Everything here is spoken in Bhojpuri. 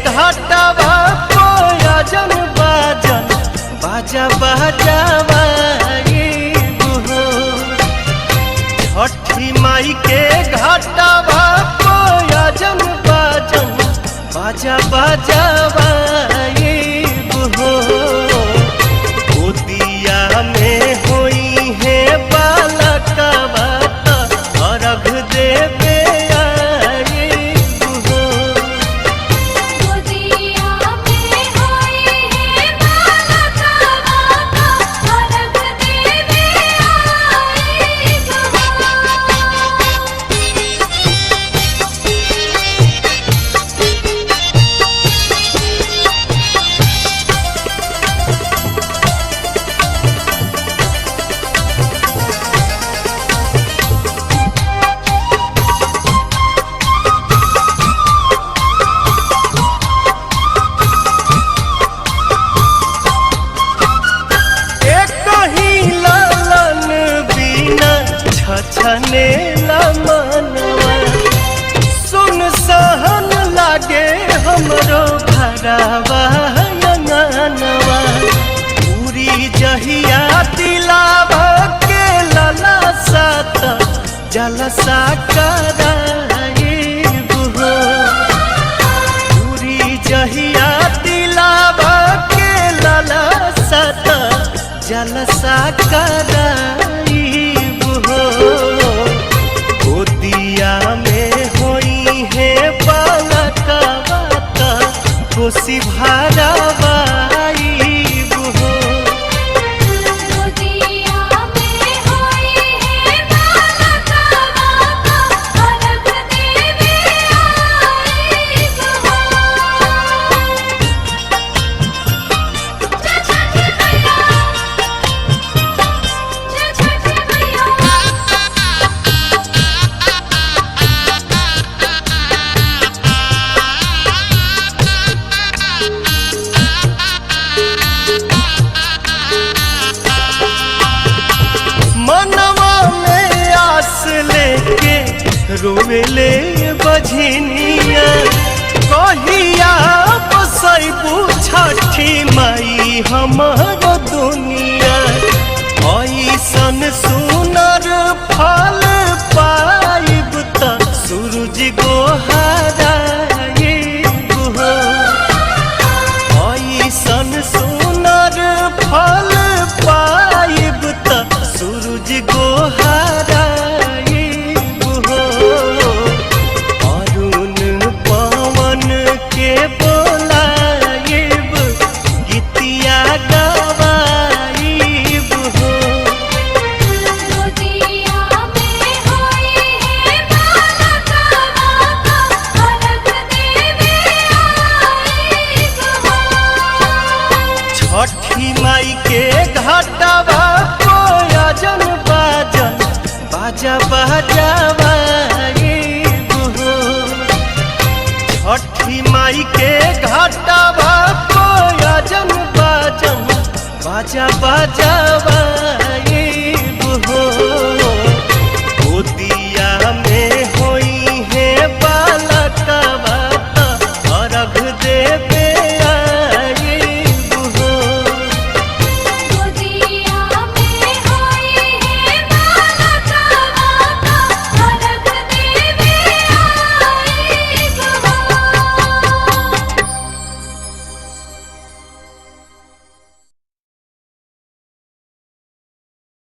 घाटवा कोयजन बाजन बाजा बाजावा छठी माई के घाटवा कोयजन बाजन बाजा बाजावा गोदिया में होई है बालकवा अर्घ देवे छने मनवा सुन सहन लागे हमरो घरवा अंगनवा पूरी जहिया दिलावा के लला सात जलसा कराइब हो पूरी जहिया दिलावा के लला सात जलसा कराइब हो गोदिया में होई है बालकवा कोसी भरावा रोवेले बझनिया कहिया बसैबू छठी माई हमर दुनिया ऐसन सुनर फल पाइब त सूरज गोहराइब हो ऐसन सुनर फल पाइब त सूरज गोहराइब छठी माई के घाटवा कोयजन बाजन बाजा बाजावा छठी माई के घाटवा कोयजन बाजन बाजा बाजावा